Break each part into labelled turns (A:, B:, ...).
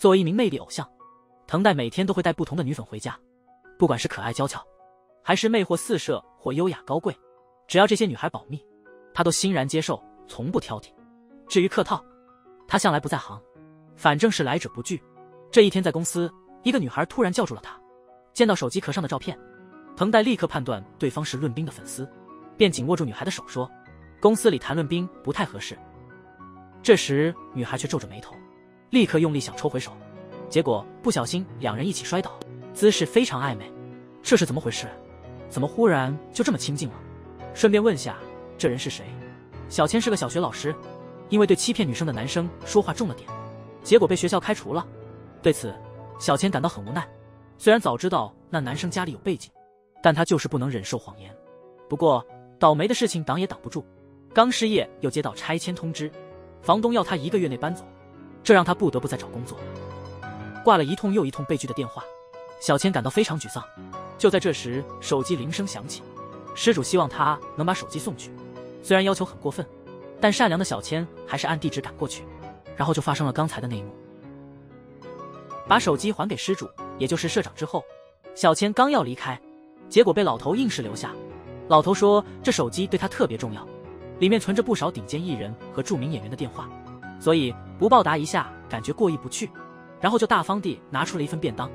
A: 作为一名魅力偶像，藤代每天都会带不同的女粉回家，不管是可爱娇俏，还是魅惑四射或优雅高贵，只要这些女孩保密，他都欣然接受，从不挑剔。至于客套，他向来不在行，反正是来者不拒。这一天在公司，一个女孩突然叫住了他，见到手机壳上的照片，藤代立刻判断对方是论冰的粉丝，便紧握住女孩的手说，公司里谈论冰不太合适。这时女孩却皱着眉头，立刻用力想抽回手，结果不小心两人一起摔倒，姿势非常暧昧。这是怎么回事？怎么忽然就这么亲近了？顺便问下这人是谁？小千是个小学老师，因为对欺骗女生的男生说话重了点，结果被学校开除了。对此小千感到很无奈，虽然早知道那男生家里有背景，但他就是不能忍受谎言。不过倒霉的事情挡也挡不住，刚失业又接到拆迁通知，房东要他1个月内搬走，这让他不得不再找工作。挂了一通又一通被拒的电话，小千感到非常沮丧。就在这时，手机铃声响起，失主希望他能把手机送去。虽然要求很过分，但善良的小千还是按地址赶过去，然后就发生了刚才的那一幕。把手机还给失主，也就是社长之后，小千刚要离开，结果被老头硬是留下。老头说这手机对他特别重要，里面存着不少顶尖艺人和著名演员的电话，所以不报答一下感觉过意不去，然后就大方地拿出了一份便当。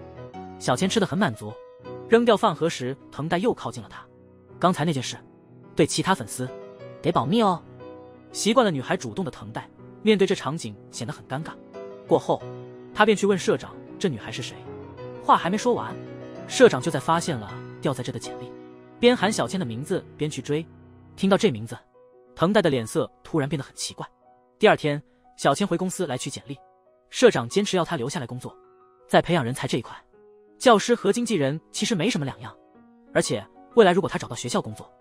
A: 小千吃得很满足，扔掉饭盒时，藤代又靠近了他。刚才那件事对其他粉丝得保密哦。习惯了女孩主动的藤代面对这场景显得很尴尬。过后他便去问社长这女孩是谁，话还没说完，社长就在发现了掉在这的简历，边喊小千的名字边去追。听到这名字，藤代的脸色突然变得很奇怪。第二天小千回公司来取简历，社长坚持要他留下来工作，在培养人才这一块，教师和经纪人其实没什么两样，而且未来如果他找到学校工作，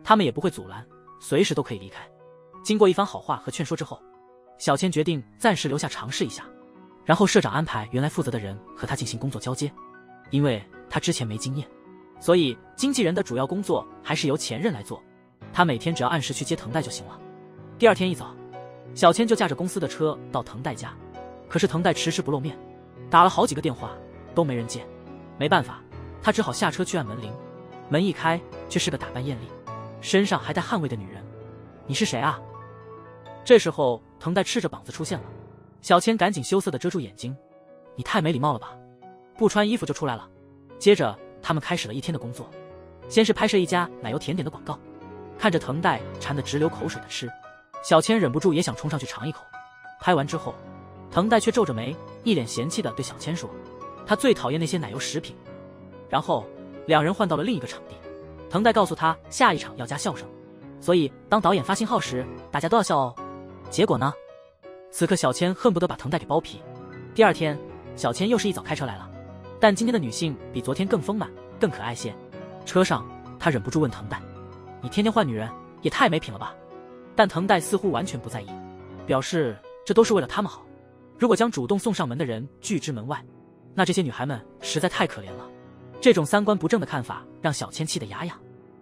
A: 他们也不会阻拦，随时都可以离开。经过一番好话和劝说之后，小千决定暂时留下尝试一下，然后社长安排原来负责的人和他进行工作交接。因为他之前没经验，所以经纪人的主要工作还是由前任来做，他每天只要按时去接藤代就行了。第二天一早，小千就驾着公司的车到藤代家，可是藤代迟迟不露面，打了好几个电话都没人接。没办法，他只好下车去按门铃。门一开，却是个打扮艳丽，身上还带汗味的女人。你是谁啊？这时候藤代赤着膀子出现了，小千赶紧羞涩地遮住眼睛。你太没礼貌了吧，不穿衣服就出来了。接着他们开始了一天的工作，先是拍摄一家奶油甜点的广告，看着藤代馋得直流口水的吃，小千忍不住也想冲上去尝一口。拍完之后，藤代却皱着眉，一脸嫌弃地对小千说，他最讨厌那些奶油食品。然后两人换到了另一个场地，藤代告诉他下一场要加笑声，所以当导演发信号时大家都要笑哦。结果呢，此刻小千恨不得把藤代给剥皮。第二天小千又是一早开车来了，但今天的女性比昨天更丰满更可爱些。车上他忍不住问藤代，你天天换女人也太没品了吧。但藤代似乎完全不在意，表示这都是为了他们好，如果将主动送上门的人拒之门外，那这些女孩们实在太可怜了。这种三观不正的看法让小千气得牙痒。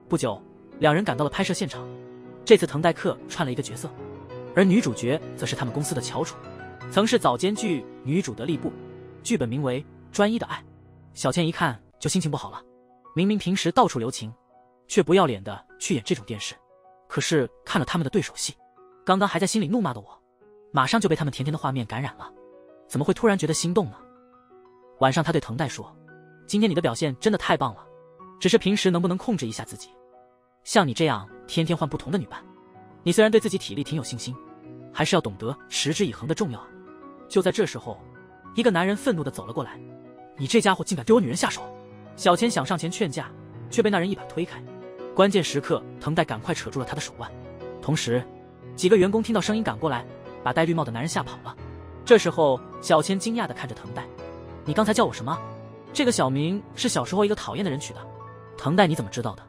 A: 不久两人赶到了拍摄现场，这次藤代客串了一个角色，而女主角则是他们公司的翘楚，曾是早间剧女主的立部，剧本名为《专一的爱》。小千一看就心情不好了，明明平时到处留情，却不要脸的去演这种电视。可是看了他们的对手戏，刚刚还在心里怒骂的我，马上就被他们甜甜的画面感染了，怎么会突然觉得心动呢？晚上他对藤代说，今天你的表现真的太棒了，只是平时能不能控制一下自己，像你这样天天换不同的女伴，你虽然对自己体力挺有信心，还是要懂得持之以恒的重要啊。就在这时候，一个男人愤怒地走了过来，你这家伙竟敢对我女人下手！小千想上前劝架，却被那人一把推开。关键时刻，藤代赶快扯住了他的手腕，同时几个员工听到声音赶过来，把戴绿帽的男人吓跑了。这时候小千惊讶地看着藤代，你刚才叫我什么？这个小名是小时候一个讨厌的人取的。藤代你怎么知道的？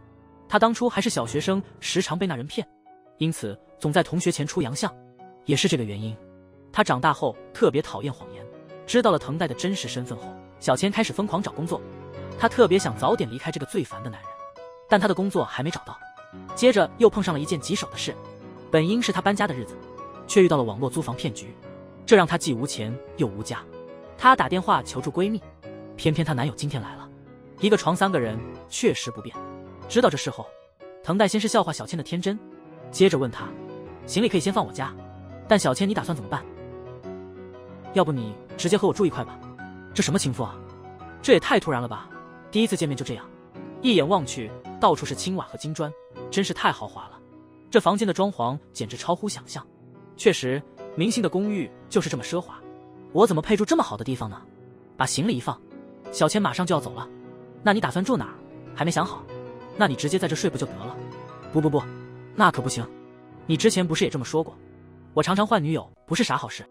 A: 他当初还是小学生，时常被那人骗，因此总在同学前出洋相，也是这个原因。他长大后特别讨厌谎言。知道了藤代的真实身份后，小千开始疯狂找工作。他特别想早点离开这个最烦的男人，但他的工作还没找到。接着又碰上了一件棘手的事，本应是他搬家的日子，却遇到了网络租房骗局，这让他既无钱又无家，她打电话求助闺蜜，偏偏她男友今天来了，一个床3个人，确实不便。知道这事后，藤代先是笑话小千的天真，接着问她，行李可以先放我家，但小千你打算怎么办？要不你直接和我住一块吧。这什么情妇啊？这也太突然了吧，第一次见面就这样。一眼望去，到处是青瓦和金砖，真是太豪华了。这房间的装潢简直超乎想象。确实，明星的公寓就是这么奢华。我怎么配住这么好的地方呢？把行李一放，小千马上就要走了。那你打算住哪儿？还没想好？那你直接在这睡不就得了？不，那可不行。你之前不是也这么说过？我常常换女友，不是啥好事。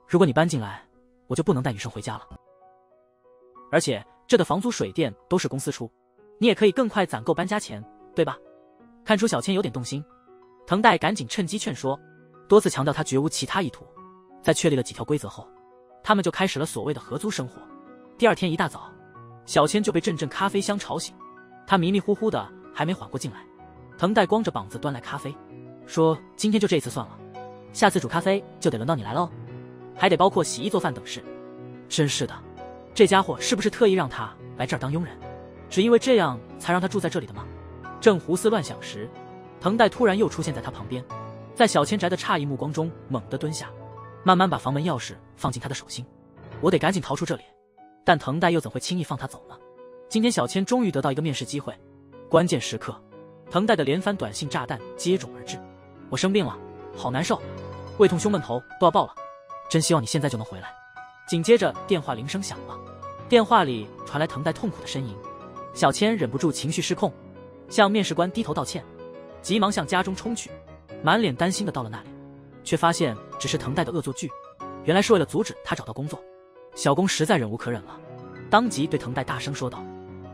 A: 如果你搬进来，我就不能带女生回家了。而且这的房租水电都是公司出，你也可以更快攒够搬家钱，对吧？看出小千有点动心，藤代赶紧趁机劝说，多次强调他绝无其他意图。在确立了几条规则后，他们就开始了所谓的合租生活。第二天一大早，小千就被阵阵咖啡香吵醒，他迷迷糊糊的还没缓过劲来，藤代光着膀子端来咖啡，说今天就这一次算了，下次煮咖啡就得轮到你来了哦，还得包括洗衣做饭等事。真是的，这家伙是不是特意让他来这儿当佣人，只因为这样才让他住在这里的吗？正胡思乱想时，藤代突然又出现在他旁边，在小千宅的诧异目光中猛地蹲下，慢慢把房门钥匙放进他的手心。我得赶紧逃出这里，但藤代又怎会轻易放他走呢？今天小千终于得到一个面试机会，关键时刻，藤代的连番短信炸弹接踵而至。我生病了，好难受，胃痛胸闷头都要爆了，真希望你现在就能回来。紧接着电话铃声响了，电话里传来藤代痛苦的呻吟。小千忍不住情绪失控，向面试官低头道歉，急忙向家中冲去，满脸担心的到了那里，却发现只是藤代的恶作剧，原来是为了阻止他找到工作。小宫实在忍无可忍了，当即对藤代大声说道，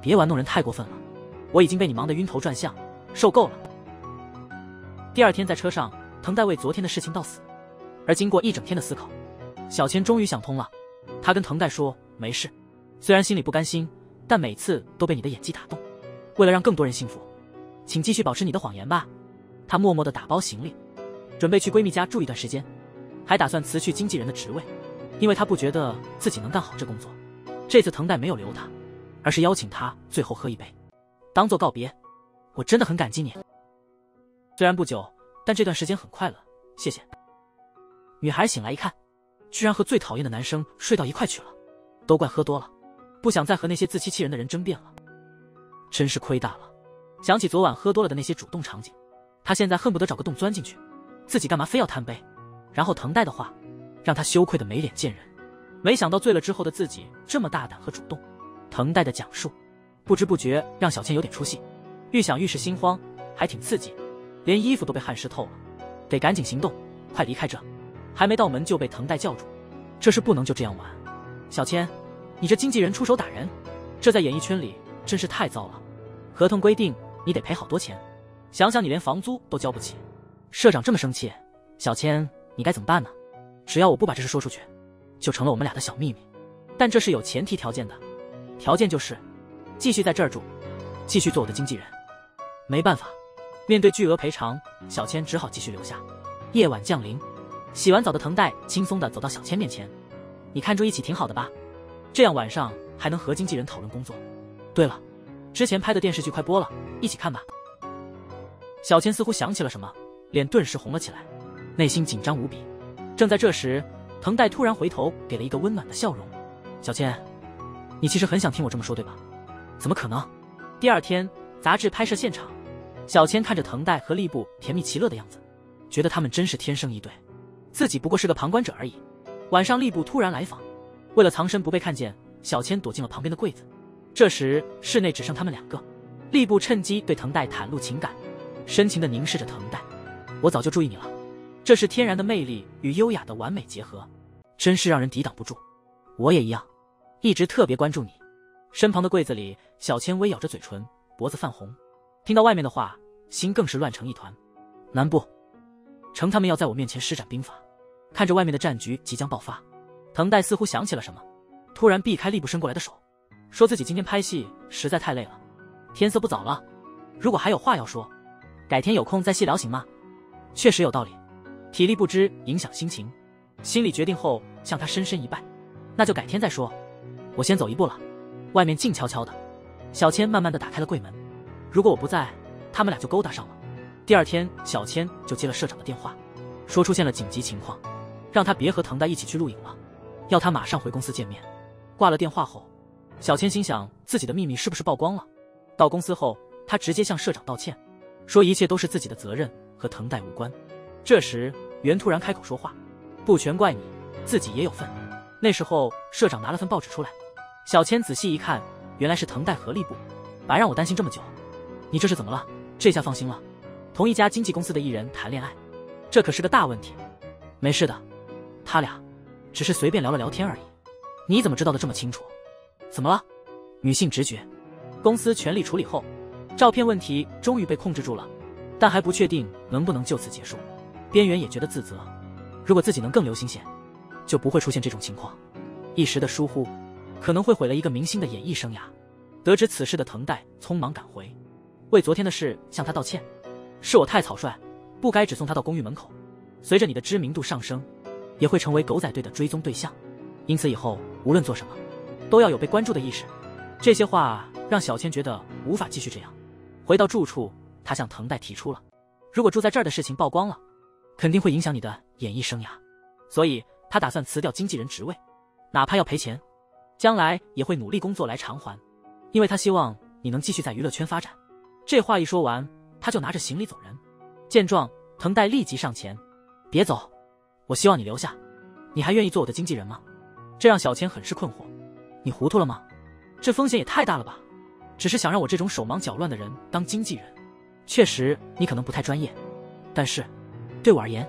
A: 别玩弄人太过分了，我已经被你忙得晕头转向，受够了。第二天在车上，藤代为昨天的事情到死，而经过一整天的思考，小千终于想通了。他跟藤代说，没事，虽然心里不甘心，但每次都被你的演技打动，为了让更多人幸福，请继续保持你的谎言吧。他默默地打包行李，准备去闺蜜家住一段时间，还打算辞去经纪人的职位，因为他不觉得自己能干好这工作。这次藤代没有留他，而是邀请他最后喝一杯，当做告别。我真的很感激你，虽然不久，但这段时间很快乐，谢谢。女孩醒来一看，居然和最讨厌的男生睡到一块去了，都怪喝多了，不想再和那些自欺欺人的人争辩了，真是亏大了。想起昨晚喝多了的那些主动场景，他现在恨不得找个洞钻进去，自己干嘛非要贪杯？然后藤代的话让他羞愧的没脸见人，没想到醉了之后的自己这么大胆和主动。藤代的讲述不知不觉让小千有点出戏，愈想愈是心慌，还挺刺激，连衣服都被汗湿透了，得赶紧行动，快离开这。还没到门就被藤代叫住，这事不能就这样完。小千，你这经纪人出手打人，这在演艺圈里真是太糟了，合同规定你得赔好多钱，想想你连房租都交不起，社长这么生气，小千你该怎么办呢？只要我不把这事说出去，就成了我们俩的小秘密，但这是有前提条件的，条件就是继续在这儿住，继续做我的经纪人。没办法，面对巨额赔偿，小千只好继续留下。夜晚降临，洗完澡的藤代轻松地走到小千面前，你看住一起挺好的吧，这样晚上还能和经纪人讨论工作。对了，之前拍的电视剧快播了，一起看吧。小千似乎想起了什么，脸顿时红了起来，内心紧张无比。正在这时，藤代突然回头给了一个温暖的笑容。小千，你其实很想听我这么说对吧？怎么可能？第二天杂志拍摄现场，小千看着藤代和吏部甜蜜其乐的样子，觉得他们真是天生一对，自己不过是个旁观者而已。晚上吏部突然来访，为了藏身不被看见，小千躲进了旁边的柜子。这时室内只剩他们两个，吏部趁机对藤代袒露情感，深情地凝视着藤代。我早就注意你了，这是天然的魅力与优雅的完美结合，真是让人抵挡不住。我也一样，一直特别关注你。身旁的柜子里，小千微咬着嘴唇，脖子泛红，听到外面的话，心更是乱成一团。难不成他们要在我面前施展兵法？看着外面的战局即将爆发，藤代似乎想起了什么，突然避开吏部伸过来的手，说自己今天拍戏实在太累了，天色不早了，如果还有话要说，改天有空再细聊行吗？确实有道理，体力不支影响心情，心里决定后向他深深一拜。那就改天再说，我先走一步了。外面静悄悄的，小千慢慢的打开了柜门。如果我不在，他们俩就勾搭上了。第二天，小千就接了社长的电话，说出现了紧急情况，让他别和藤代一起去录影了，要他马上回公司见面。挂了电话后，小千心想自己的秘密是不是曝光了。到公司后，他直接向社长道歉，说一切都是自己的责任，和藤代无关。这时袁突然开口说话，不全怪你，自己也有份。那时候社长拿了份报纸出来，小千仔细一看，原来是藤代和吏部，白让我担心这么久，你这是怎么了？这下放心了，同一家经纪公司的艺人谈恋爱，这可是个大问题。没事的，他俩只是随便聊了聊天而已。你怎么知道的这么清楚？怎么了？女性直觉。公司全力处理后，照片问题终于被控制住了，但还不确定能不能就此结束。边缘也觉得自责，如果自己能更留心些，就不会出现这种情况。一时的疏忽，可能会毁了一个明星的演艺生涯。得知此事的藤代匆忙赶回，为昨天的事向他道歉。是我太草率，不该只送他到公寓门口。随着你的知名度上升，也会成为狗仔队的追踪对象，因此以后无论做什么，都要有被关注的意识。这些话让小千觉得无法继续这样。回到住处，他向藤代提出了，如果住在这儿的事情曝光了，肯定会影响你的演艺生涯，所以他打算辞掉经纪人职位，哪怕要赔钱，将来也会努力工作来偿还，因为他希望你能继续在娱乐圈发展。这话一说完，他就拿着行李走人。见状，藤代立即上前，别走，我希望你留下。你还愿意做我的经纪人吗？这让小千很是困惑。你糊涂了吗？这风险也太大了吧。只是想让我这种手忙脚乱的人当经纪人，确实你可能不太专业，但是对我而言，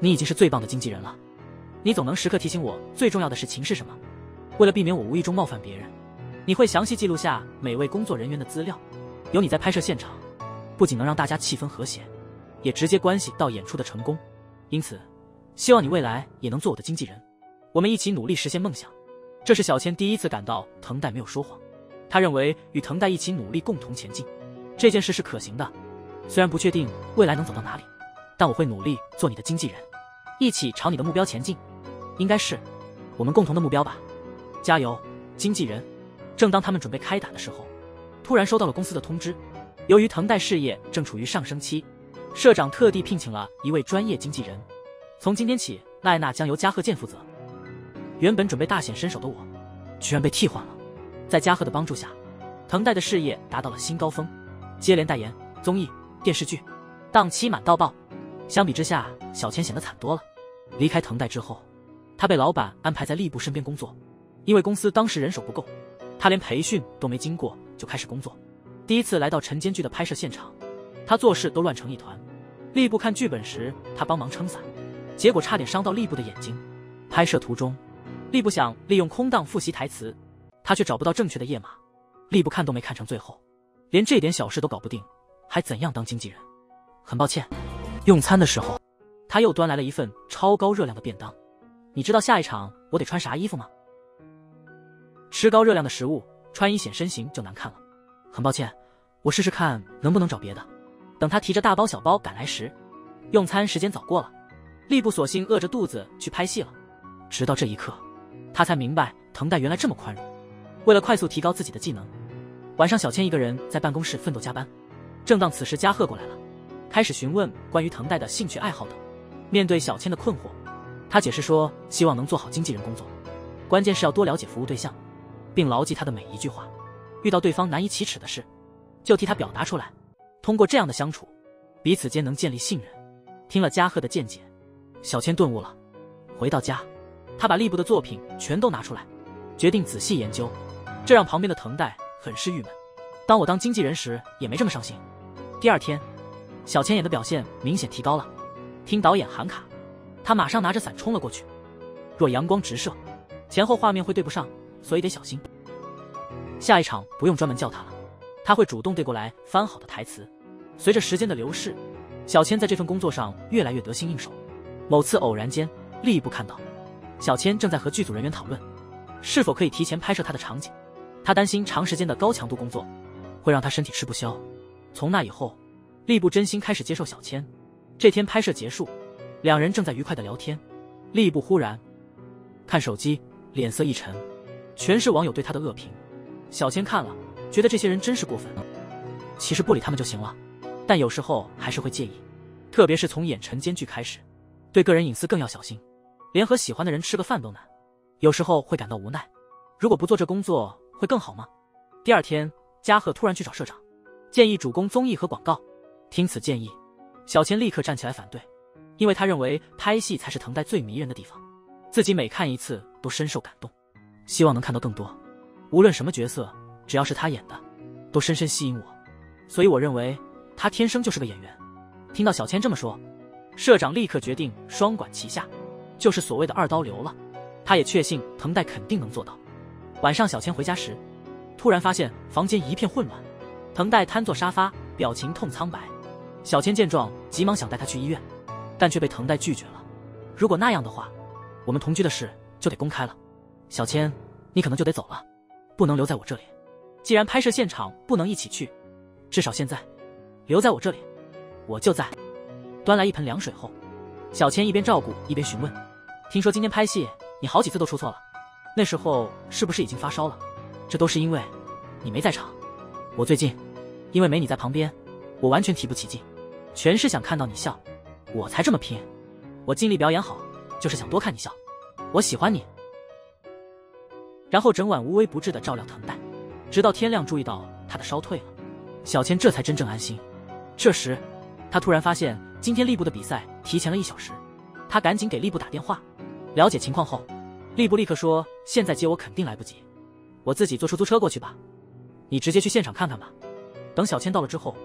A: 你已经是最棒的经纪人了。你总能时刻提醒我最重要的事情是什么。为了避免我无意中冒犯别人，你会详细记录下每位工作人员的资料。有你在拍摄现场，不仅能让大家气氛和谐，也直接关系到演出的成功。因此希望你未来也能做我的经纪人，我们一起努力实现梦想。这是小千第一次感到藤代没有说谎，他认为与藤代一起努力共同前进这件事是可行的。虽然不确定未来能走到哪里，但我会努力做你的经纪人，一起朝你的目标前进，应该是我们共同的目标吧。加油，经纪人。正当他们准备开打的时候，突然收到了公司的通知，由于藤代事业正处于上升期，社长特地聘请了一位专业经纪人，从今天起赖娜将由加贺健负责。原本准备大显身手的我，居然被替换了。在加贺的帮助下，藤代的事业达到了新高峰，接连代言、综艺、电视剧，档期满到爆。相比之下，小千显得惨多了。离开藤代之后，他被老板安排在吏部身边工作，因为公司当时人手不够，他连培训都没经过就开始工作。第一次来到晨间剧的拍摄现场，他做事都乱成一团。吏部看剧本时，他帮忙撑伞，结果差点伤到吏部的眼睛。拍摄途中，吏部想利用空档复习台词，他却找不到正确的页码，吏部看都没看成最后，连这点小事都搞不定，还怎样当经纪人？很抱歉。用餐的时候，他又端来了一份超高热量的便当。你知道下一场我得穿啥衣服吗？吃高热量的食物，穿衣显身形就难看了。很抱歉，我试试看能不能找别的。等他提着大包小包赶来时，用餐时间早过了，吏部索性饿着肚子去拍戏了。直到这一刻，他才明白藤代原来这么宽容。为了快速提高自己的技能，晚上小千一个人在办公室奋斗加班。正当此时，加贺过来了，开始询问关于藤代的兴趣爱好等。面对小千的困惑，他解释说希望能做好经纪人工作，关键是要多了解服务对象，并牢记他的每一句话。遇到对方难以启齿的事，就替他表达出来。通过这样的相处，彼此间能建立信任。听了加贺的见解，小千顿悟了。回到家，他把吏部的作品全都拿出来，决定仔细研究。这让旁边的藤代很是郁闷。当我当经纪人时也没这么上心。第二天，小千演的表现明显提高了。听导演喊卡，他马上拿着伞冲了过去。若阳光直射，前后画面会对不上，所以得小心。下一场不用专门叫他了，他会主动对过来翻好的台词。随着时间的流逝，小千在这份工作上越来越得心应手。某次偶然间，吏部看到小千正在和剧组人员讨论是否可以提前拍摄他的场景。他担心长时间的高强度工作会让他身体吃不消。从那以后，吏部真心开始接受小千。这天拍摄结束，两人正在愉快的聊天，吏部忽然看手机，脸色一沉，全是网友对他的恶评。小千看了，觉得这些人真是过分。其实不理他们就行了，但有时候还是会介意，特别是从演晨间剧开始，对个人隐私更要小心，连和喜欢的人吃个饭都难，有时候会感到无奈。如果不做这工作会更好吗？第二天，嘉禾突然去找社长，建议主攻综艺和广告。听此建议，小千立刻站起来反对，因为他认为拍戏才是藤代最迷人的地方，自己每看一次都深受感动，希望能看到更多。无论什么角色，只要是他演的，都深深吸引我，所以我认为他天生就是个演员。听到小千这么说，社长立刻决定双管齐下，就是所谓的二刀流了。他也确信藤代肯定能做到。晚上小千回家时，突然发现房间一片混乱，藤代瘫坐沙发，表情痛苍白。小千见状，急忙想带他去医院，但却被藤代拒绝了。如果那样的话，我们同居的事就得公开了。小千，你可能就得走了，不能留在我这里。既然拍摄现场不能一起去，至少现在留在我这里，我就在。端来一盆凉水后，小千一边照顾一边询问：听说今天拍戏你好几次都出错了，那时候是不是已经发烧了？这都是因为你没在场。我最近因为没你在旁边，我完全提不起劲，全是想看到你笑，我才这么拼。我尽力表演好，就是想多看你笑，我喜欢你。然后整晚无微不至地照料藤代，直到天亮注意到他的烧退了，小千这才真正安心。这时他突然发现今天吏部的比赛提前了1小时，他赶紧给吏部打电话了解情况后，吏部立刻说现在接我肯定来不及，我自己坐出租车过去吧，你直接去现场看看吧。等小千到了之后，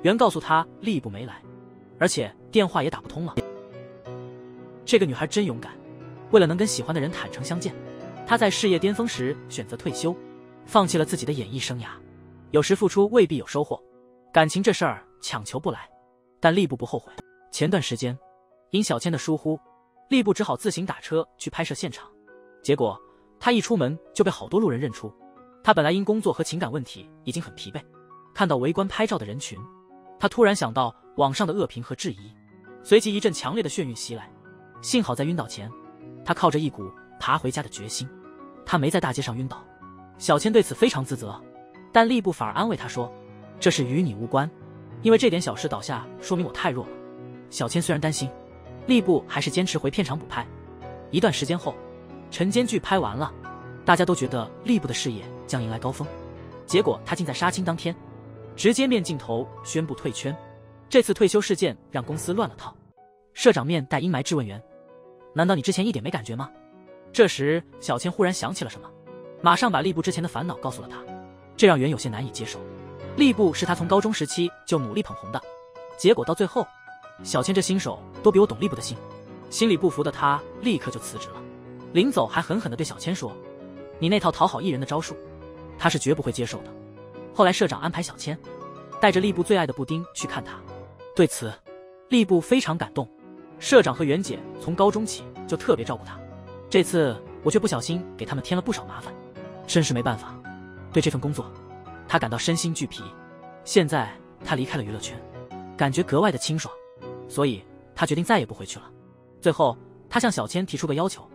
A: 原告诉他吏部没来，而且电话也打不通了。这个女孩真勇敢，为了能跟喜欢的人坦诚相见，她在事业巅峰时选择退休，放弃了自己的演艺生涯。有时付出未必有收获，感情这事儿强求不来，但吏部不后悔。前段时间因小千的疏忽，吏部只好自行打车去拍摄现场，结果他一出门就被好多路人认出。他本来因工作和情感问题已经很疲惫，看到围观拍照的人群，他突然想到网上的恶评和质疑，随即一阵强烈的眩晕袭来。幸好在晕倒前，他靠着一股爬回家的决心，他没在大街上晕倒。小千对此非常自责，但吏部反而安慰他说，这事与你无关，因为这点小事倒下说明我太弱了。小千虽然担心，吏部还是坚持回片场补拍。一段时间后，晨间剧拍完了，大家都觉得吏部的事业将迎来高峰，结果他竟在杀青当天直接面镜头宣布退圈。这次退休事件让公司乱了套，社长面带阴霾质问员，难道你之前一点没感觉吗？这时小千忽然想起了什么，马上把吏部之前的烦恼告诉了他，这让袁有些难以接受。吏部是他从高中时期就努力捧红的，结果到最后，小千这新手都比我懂吏部的心。心里不服的他立刻就辞职了，临走还狠狠地对小千说，你那套讨好艺人的招数，他是绝不会接受的。后来社长安排小千带着吏部最爱的布丁去看他，对此吏部非常感动。社长和袁姐从高中起就特别照顾他，这次我却不小心给他们添了不少麻烦，真是没办法。对这份工作他感到身心俱疲，现在他离开了娱乐圈，感觉格外的清爽，所以他决定再也不回去了。最后他向小千提出个要求，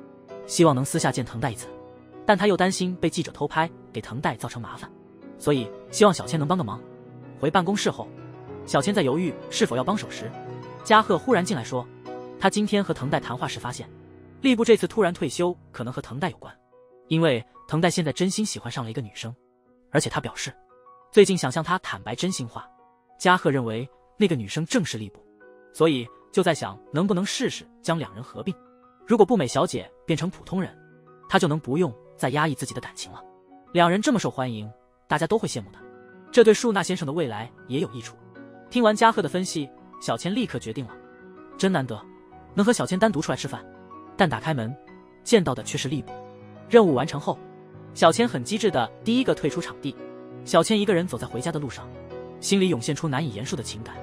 A: 希望能私下见藤代一次，但他又担心被记者偷拍给藤代造成麻烦，所以希望小千能帮个忙。回办公室后，小千在犹豫是否要帮手时，嘉禾忽然进来说，他今天和藤代谈话时发现，吏部这次突然退休可能和藤代有关，因为藤代现在真心喜欢上了一个女生，而且他表示最近想向他坦白真心话。嘉禾认为那个女生正是吏部，所以就在想能不能试试将两人合并，如果步美小姐变成普通人，他就能不用再压抑自己的感情了。两人这么受欢迎，大家都会羡慕的，这对树娜先生的未来也有益处。听完嘉禾的分析，小千立刻决定了，真难得能和小千单独出来吃饭，但打开门见到的却是吏部。任务完成后，小千很机智的第一个退出场地。小千一个人走在回家的路上，心里涌现出难以言述的情感。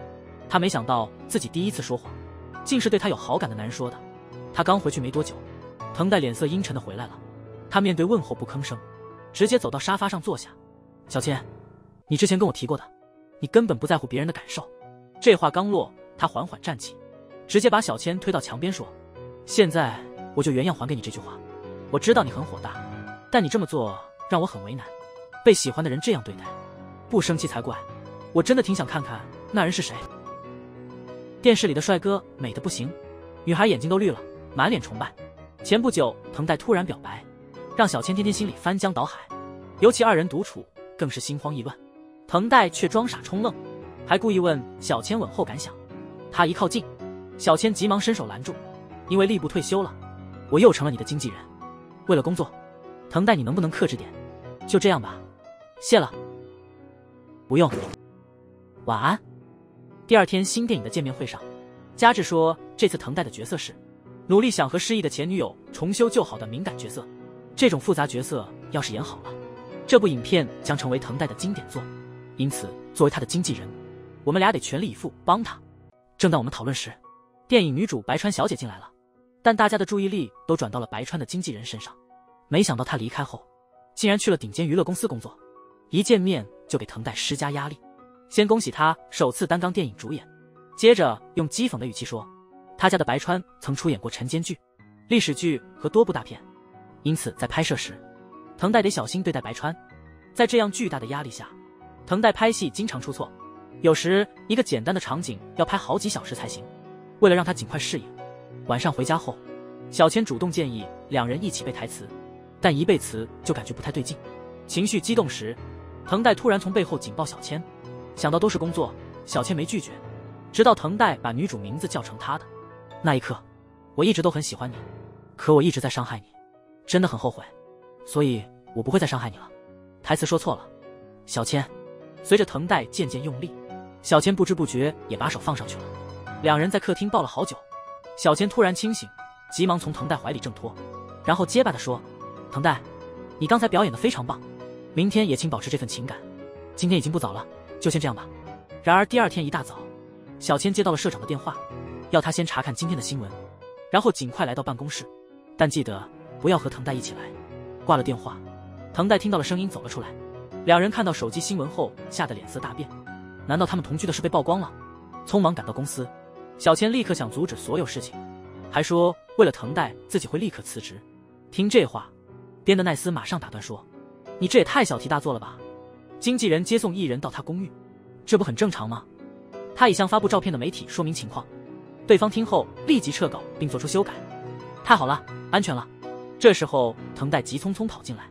A: 他没想到自己第一次说谎，竟是对他有好感的男人说的。他刚回去没多久，藤代脸色阴沉的回来了，他面对问候不吭声，直接走到沙发上坐下。小千，你之前跟我提过的，你根本不在乎别人的感受。这话刚落，他缓缓站起，直接把小千推到墙边说，现在我就原样还给你这句话，我知道你很火大，但你这么做让我很为难。被喜欢的人这样对待，不生气才怪。我真的挺想看看那人是谁。电视里的帅哥美得不行，女孩眼睛都绿了，满脸崇拜。前不久，藤代突然表白，让小千天天心里翻江倒海，尤其二人独处，更是心慌意乱。藤代却装傻充愣，还故意问小千吻后感想。他一靠近，小千急忙伸手拦住，因为吏部退休了，我又成了你的经纪人。为了工作，藤代你能不能克制点？就这样吧，谢了。不用。晚安。第二天新电影的见面会上，加治说这次藤代的角色是努力想和失忆的前女友重修旧好的敏感角色。这种复杂角色要是演好了，这部影片将成为藤代的经典作。因此作为他的经纪人，我们俩得全力以赴帮他。正当我们讨论时，电影女主白川小姐进来了，但大家的注意力都转到了白川的经纪人身上。没想到她离开后竟然去了顶尖娱乐公司工作，一见面就给藤代施加压力。先恭喜他首次担纲电影主演，接着用讥讽的语气说，他家的白川曾出演过晨间剧、历史剧和多部大片，因此在拍摄时，藤代得小心对待白川。在这样巨大的压力下，藤代拍戏经常出错，有时一个简单的场景要拍好几小时才行。为了让他尽快适应，晚上回家后，小千主动建议两人一起背台词，但一背词就感觉不太对劲。情绪激动时，藤代突然从背后紧抱小千，想到都是工作，小千没拒绝，直到藤代把女主名字叫成他的那一刻，我一直都很喜欢你，可我一直在伤害你，真的很后悔，所以我不会再伤害你了。台词说错了，小千。随着藤代渐渐用力，小千不知不觉也把手放上去了。两人在客厅抱了好久，小千突然清醒，急忙从藤代怀里挣脱，然后结巴地说，藤代，你刚才表演得非常棒，明天也请保持这份情感。今天已经不早了，就先这样吧。然而第二天一大早，小千接到了社长的电话，要他先查看今天的新闻，然后尽快来到办公室，但记得不要和藤代一起来。挂了电话，藤代听到了声音走了出来，两人看到手机新闻后吓得脸色大变，难道他们同居的事被曝光了？匆忙赶到公司，小千立刻想阻止所有事情，还说为了藤代自己会立刻辞职。听这话，边的奈斯马上打断说，你这也太小题大做了吧，经纪人接送艺人到他公寓，这不很正常吗？他已向发布照片的媒体说明情况，对方听后立即撤稿并做出修改。太好了，安全了。这时候藤代急匆匆跑进来，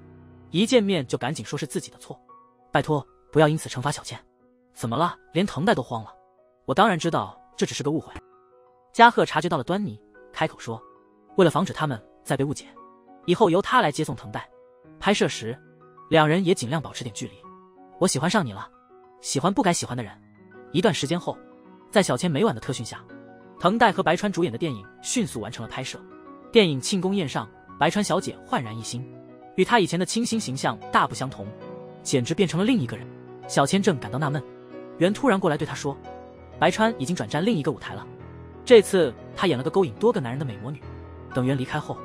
A: 一见面就赶紧说是自己的错，拜托不要因此惩罚小千。怎么了？连藤代都慌了。我当然知道这只是个误会。加贺察觉到了端倪，开口说，为了防止他们再被误解，以后由他来接送藤代，拍摄时两人也尽量保持点距离。我喜欢上你了，喜欢不该喜欢的人。一段时间后，在小千每晚的特训下，藤代和白川主演的电影迅速完成了拍摄。电影庆功宴上，白川小姐焕然一新，与她以前的清新形象大不相同，简直变成了另一个人。小千正感到纳闷，袁突然过来对她说，白川已经转战另一个舞台了，这次她演了个勾引多个男人的美魔女。等袁离开后，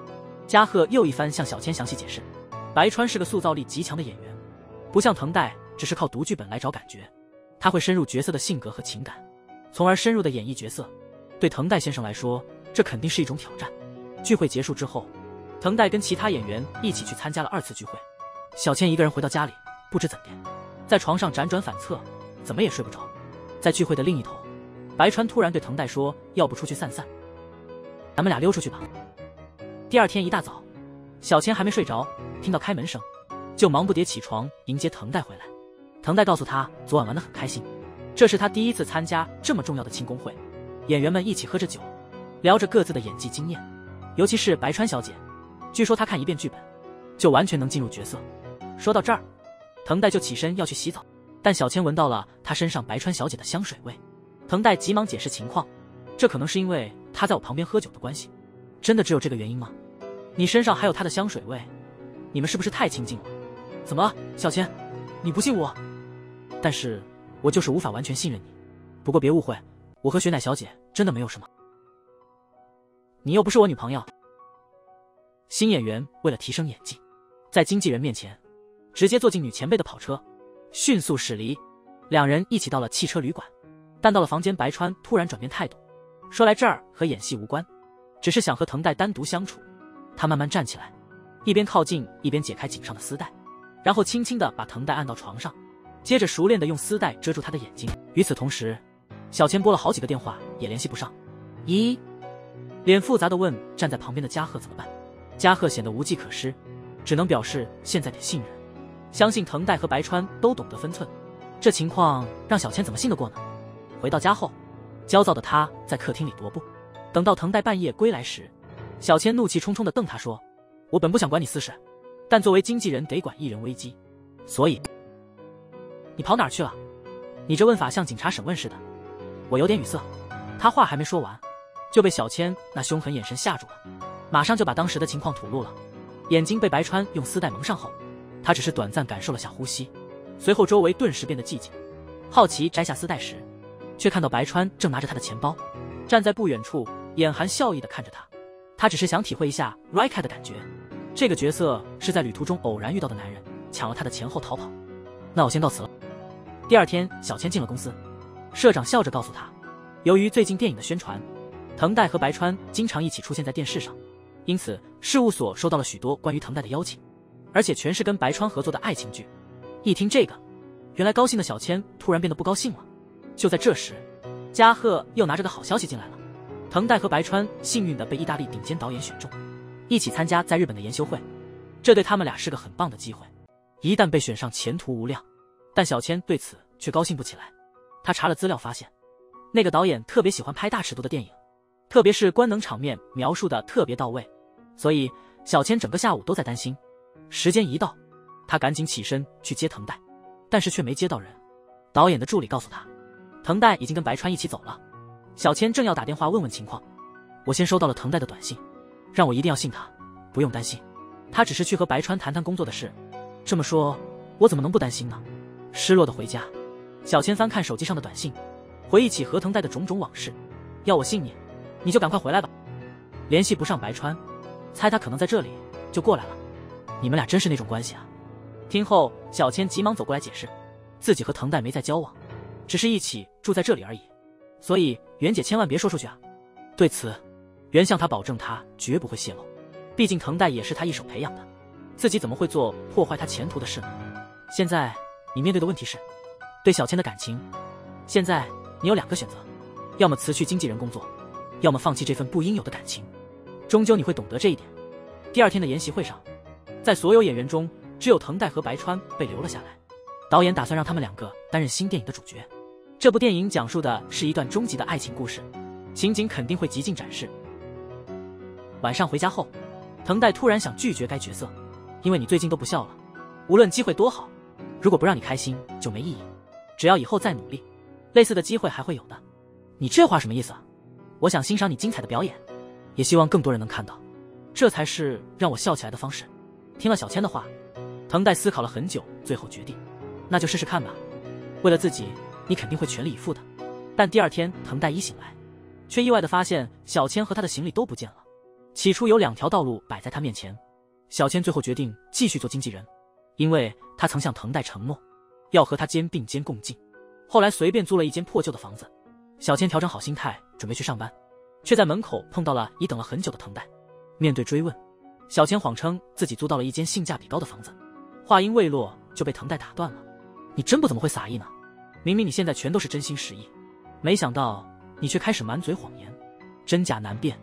A: 加贺又一番向小千详细解释，白川是个塑造力极强的演员，不像藤代只是靠读剧本来找感觉，他会深入角色的性格和情感，从而深入的演绎角色。对藤代先生来说，这肯定是一种挑战。聚会结束之后，藤代跟其他演员一起去参加了二次聚会。小千一个人回到家里，不知怎的，在床上辗转反侧，怎么也睡不着。在聚会的另一头，白川突然对藤代说，要不出去散散，咱们俩溜出去吧。第二天一大早，小千还没睡着，听到开门声，就忙不迭起床迎接藤代回来。藤代告诉他昨晚玩得很开心，这是他第一次参加这么重要的庆功会。演员们一起喝着酒，聊着各自的演技经验，尤其是白川小姐，据说她看一遍剧本就完全能进入角色。说到这儿，藤代就起身要去洗澡，但小千闻到了她身上白川小姐的香水味。藤代急忙解释情况，这可能是因为她在我旁边喝酒的关系。真的只有这个原因吗？你身上还有她的香水味，你们是不是太亲近了？怎么了，小千？你不信我？但是我就是无法完全信任你。不过别误会，我和雪乃小姐真的没有什么。你又不是我女朋友。新演员为了提升演技，在经纪人面前直接坐进女前辈的跑车，迅速驶离。两人一起到了汽车旅馆，但到了房间，白川突然转变态度，说来这儿和演戏无关，只是想和藤代单独相处。他慢慢站起来，一边靠近一边解开颈上的丝带，然后轻轻地把藤带按到床上，接着熟练地用丝带遮住他的眼睛。与此同时，小千拨了好几个电话也联系不上。咦？脸复杂地问站在旁边的加贺怎么办。加贺显得无计可施，只能表示现在得信任，相信藤带和白川都懂得分寸。这情况让小千怎么信得过呢？回到家后，焦躁的他在客厅里踱步。等到藤带半夜归来时，小千怒气冲冲地瞪他说：“我本不想管你私事，但作为经纪人得管艺人危机，所以你跑哪儿去了？你这问法像警察审问似的。”我有点语塞，他话还没说完，就被小千那凶狠眼神吓住了，马上就把当时的情况吐露了。眼睛被白川用丝带蒙上后，他只是短暂感受了下呼吸，随后周围顿时变得寂静。好奇摘下丝带时，却看到白川正拿着他的钱包，站在不远处，眼含笑意地看着他。他只是想体会一下 Rika 的感觉，这个角色是在旅途中偶然遇到的男人，抢了他的钱后逃跑。那我先告辞了。第二天，小千进了公司，社长笑着告诉他，由于最近电影的宣传，藤带和白川经常一起出现在电视上，因此事务所收到了许多关于藤带的邀请，而且全是跟白川合作的爱情剧。一听这个，原来高兴的小千突然变得不高兴了。就在这时，加贺又拿着个好消息进来了，藤带和白川幸运地被意大利顶尖导演选中，一起参加在日本的研修会，这对他们俩是个很棒的机会，一旦被选上前途无量。但小千对此却高兴不起来，他查了资料发现，那个导演特别喜欢拍大尺度的电影，特别是官能场面描述的特别到位，所以小千整个下午都在担心。时间一到，他赶紧起身去接藤带，但是却没接到人。导演的助理告诉他，藤带已经跟白川一起走了。小千正要打电话问问情况，我先收到了藤带的短信，让我一定要信他，不用担心，他只是去和白川谈谈工作的事。这么说，我怎么能不担心呢？失落的回家，小千翻看手机上的短信，回忆起和藤带的种种往事。要我信你，你就赶快回来吧。联系不上白川，猜他可能在这里，就过来了。你们俩真是那种关系啊。听后，小千急忙走过来解释，自己和藤带没在交往，只是一起住在这里而已，所以袁姐千万别说出去啊。对此，袁向他保证他绝不会泄露，毕竟藤带也是他一手培养的，自己怎么会做破坏他前途的事呢？现在你面对的问题是，对小千的感情，现在你有2个选择，要么辞去经纪人工作，要么放弃这份不应有的感情。终究你会懂得这一点。第二天的研习会上，在所有演员中，只有藤带和白川被留了下来。导演打算让他们2个担任新电影的主角。这部电影讲述的是一段终极的爱情故事，情景肯定会极尽展示。晚上回家后，藤带突然想拒绝该角色，因为你最近都不笑了，无论机会多好，如果不让你开心就没意义，只要以后再努力，类似的机会还会有的。你这话什么意思啊？我想欣赏你精彩的表演，也希望更多人能看到，这才是让我笑起来的方式。听了小千的话，藤带思考了很久，最后决定，那就试试看吧。为了自己，你肯定会全力以赴的。但第二天，藤带一醒来，却意外地发现小千和他的行李都不见了。起初有2条道路摆在他面前，小千最后决定继续做经纪人，因为他曾向藤带承诺，要和他肩并肩共进。后来随便租了一间破旧的房子，小千调整好心态，准备去上班，却在门口碰到了已等了很久的藤带。面对追问，小千谎称自己租到了一间性价比高的房子，话音未落就被藤带打断了。你真不怎么会撒意呢？明明你现在全都是真心实意，没想到你却开始满嘴谎言，真假难辨，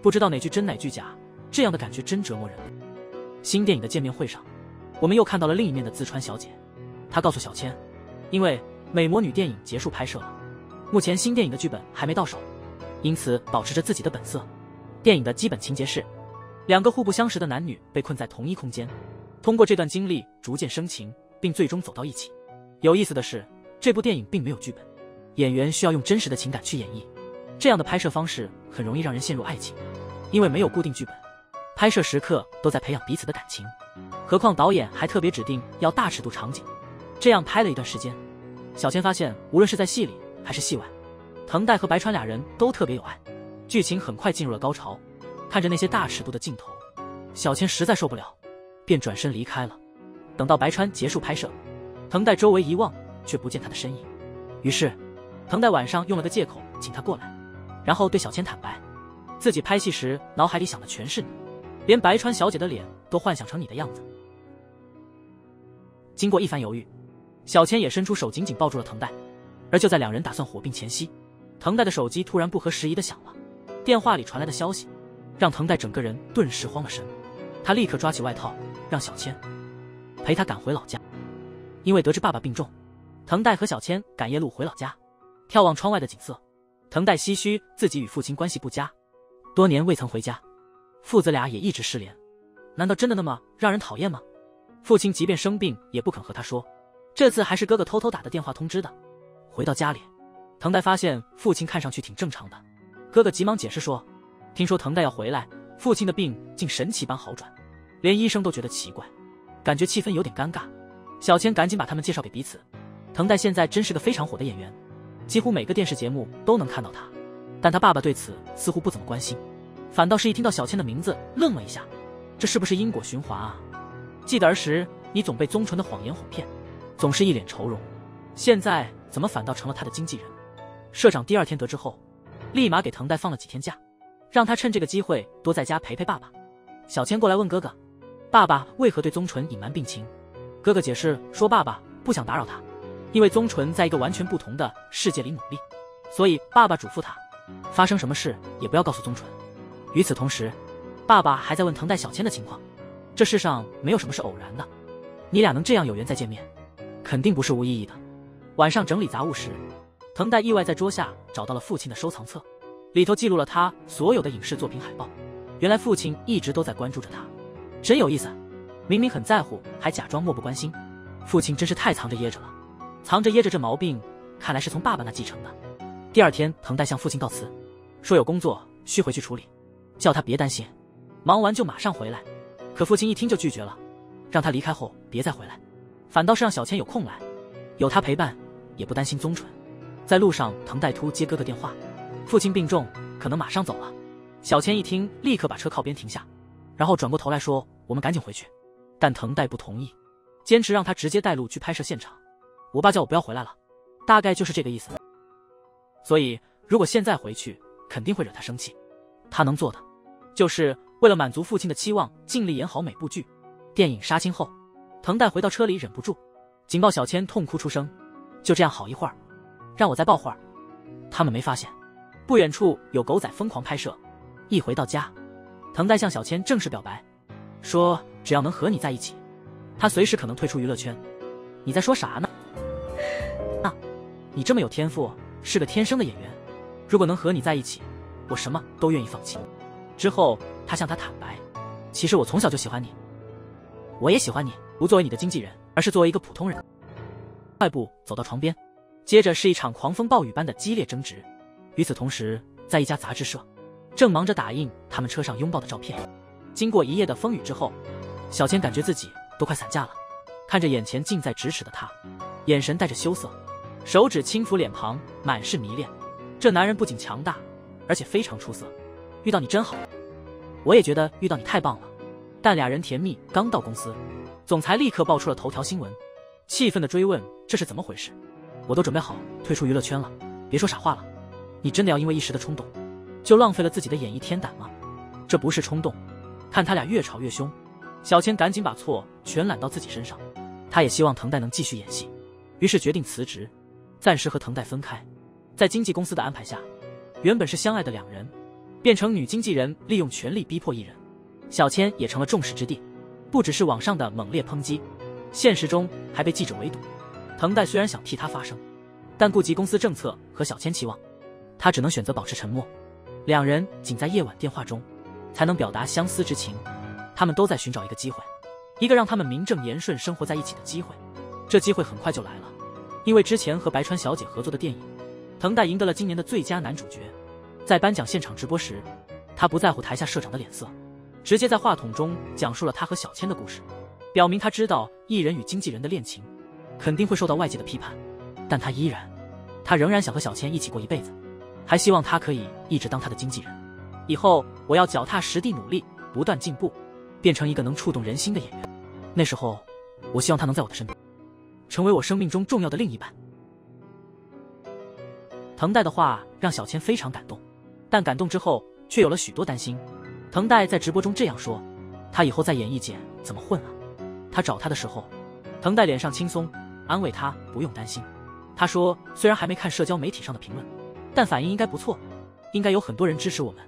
A: 不知道哪句真哪句假，这样的感觉真折磨人。新电影的见面会上，我们又看到了另一面的自川小姐。她告诉小千，因为美魔女电影结束拍摄了，目前新电影的剧本还没到手，因此保持着自己的本色。电影的基本情节是2个互不相识的男女被困在同一空间，通过这段经历逐渐生情，并最终走到一起。有意思的是，这部电影并没有剧本，演员需要用真实的情感去演绎，这样的拍摄方式很容易让人陷入爱情，因为没有固定剧本，拍摄时刻都在培养彼此的感情。何况导演还特别指定要大尺度场景，这样拍了一段时间，小千发现无论是在戏里还是戏外，藤带和白川2人都特别有爱，剧情很快进入了高潮。看着那些大尺度的镜头，小千实在受不了，便转身离开了。等到白川结束拍摄，藤带周围一望，却不见他的身影。于是藤带晚上用了个借口请他过来，然后对小千坦白，自己拍戏时脑海里想的全是你，连白川小姐的脸都幻想成你的样子。经过一番犹豫，小千也伸出手紧紧抱住了藤代。而就在两人打算火并前夕，藤代的手机突然不合时宜的响了。电话里传来的消息让藤代整个人顿时慌了神。他立刻抓起外套，让小千陪他赶回老家。因为得知爸爸病重，藤代和小千赶夜路回老家。眺望窗外的景色，藤代唏嘘自己与父亲关系不佳，多年未曾回家，父子俩也一直失联。难道真的那么让人讨厌吗？父亲即便生病也不肯和他说，这次还是哥哥偷偷打的电话通知的。回到家里，藤代发现父亲看上去挺正常的。哥哥急忙解释说，听说藤代要回来，父亲的病竟神奇般好转，连医生都觉得奇怪，感觉气氛有点尴尬。小千赶紧把他们介绍给彼此。藤代现在真是个非常火的演员，几乎每个电视节目都能看到他，但他爸爸对此似乎不怎么关心，反倒是一听到小千的名字愣了一下。这是不是因果循环啊？记得儿时你总被宗纯的谎言哄骗，总是一脸愁容，现在怎么反倒成了他的经纪人？社长第二天得知后，立马给藤代放了几天假，让他趁这个机会多在家陪陪爸爸。小千过来问哥哥，爸爸为何对宗纯隐瞒病情？哥哥解释说，爸爸不想打扰他，因为宗纯在一个完全不同的世界里努力，所以爸爸嘱咐他，发生什么事也不要告诉宗纯。与此同时，爸爸还在问藤代小千的情况。这世上没有什么是偶然的，你俩能这样有缘再见面，肯定不是无意义的。晚上整理杂物时，藤代意外在桌下找到了父亲的收藏册，里头记录了他所有的影视作品海报。原来父亲一直都在关注着他，真有意思，明明很在乎，还假装漠不关心。父亲真是太藏着掖着了，藏着掖着这毛病，看来是从爸爸那继承的。第二天，藤代向父亲告辞，说有工作需回去处理，叫他别担心，忙完就马上回来。可父亲一听就拒绝了，让他离开后别再回来，反倒是让小千有空来，有他陪伴也不担心宗纯。在路上，藤代突接哥哥电话，父亲病重，可能马上走了。小千一听，立刻把车靠边停下，然后转过头来说，我们赶紧回去。但藤代不同意，坚持让他直接带路去拍摄现场。我爸叫我不要回来了，大概就是这个意思。所以如果现在回去，肯定会惹他生气。他能做的就是为了满足父亲的期望，尽力演好每部剧。电影杀青后，藤代回到车里，忍不住紧抱小千，痛哭出声。就这样好一会儿，让我再抱会儿。他们没发现不远处有狗仔疯狂拍摄。一回到家，藤代向小千正式表白，说只要能和你在一起，他随时可能退出娱乐圈。你在说啥呢？你这么有天赋，是个天生的演员，如果能和你在一起，我什么都愿意放弃。之后他向他坦白，其实我从小就喜欢你，我也喜欢你，不作为你的经纪人，而是作为一个普通人。快步走到床边，接着是一场狂风暴雨般的激烈争执。与此同时，在一家杂志社，正忙着打印他们车上拥抱的照片。经过一夜的风雨之后，小千感觉自己都快散架了，看着眼前近在咫尺的他，眼神带着羞涩，手指轻抚脸庞，满是迷恋。这男人不仅强大，而且非常出色。遇到你真好，我也觉得遇到你太棒了。但俩人甜蜜刚到公司，总裁立刻爆出了头条新闻，气愤地追问这是怎么回事。我都准备好退出娱乐圈了，别说傻话了，你真的要因为一时的冲动就浪费了自己的演艺天胆吗？这不是冲动。看他俩越吵越凶，小千赶紧把错全揽到自己身上。他也希望藤代能继续演戏，于是决定辞职，暂时和藤代分开。在经纪公司的安排下，原本是相爱的两人变成女经纪人利用权力逼迫艺人，小千也成了众矢之的。不只是网上的猛烈抨击，现实中还被记者围堵。藤代虽然想替他发声，但顾及公司政策和小千期望，他只能选择保持沉默。两人仅在夜晚电话中才能表达相思之情。他们都在寻找一个机会，一个让他们名正言顺生活在一起的机会。这机会很快就来了，因为之前和白川小姐合作的电影，藤代赢得了今年的最佳男主角。在颁奖现场直播时，他不在乎台下社长的脸色，直接在话筒中讲述了他和小千的故事，表明他知道艺人与经纪人的恋情肯定会受到外界的批判，但他仍然想和小千一起过一辈子，还希望他可以一直当他的经纪人。以后我要脚踏实地努力，不断进步，变成一个能触动人心的演员。那时候我希望他能在我的身边，成为我生命中重要的另一半。藤代的话让小千非常感动，但感动之后却有了许多担心。藤代在直播中这样说，他以后在演艺界怎么混啊？他找他的时候，藤代脸上轻松，安慰他不用担心。他说虽然还没看社交媒体上的评论，但反应应该不错，应该有很多人支持我们。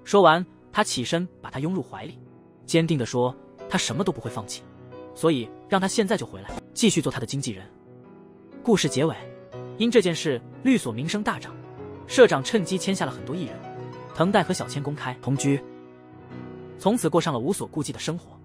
A: 说完，他起身把他拥入怀里，坚定地说他什么都不会放弃，所以让他现在就回来，继续做他的经纪人。故事结尾，因这件事，律所名声大涨，社长趁机签下了很多艺人，藤代和小千公开同居，从此过上了无所顾忌的生活。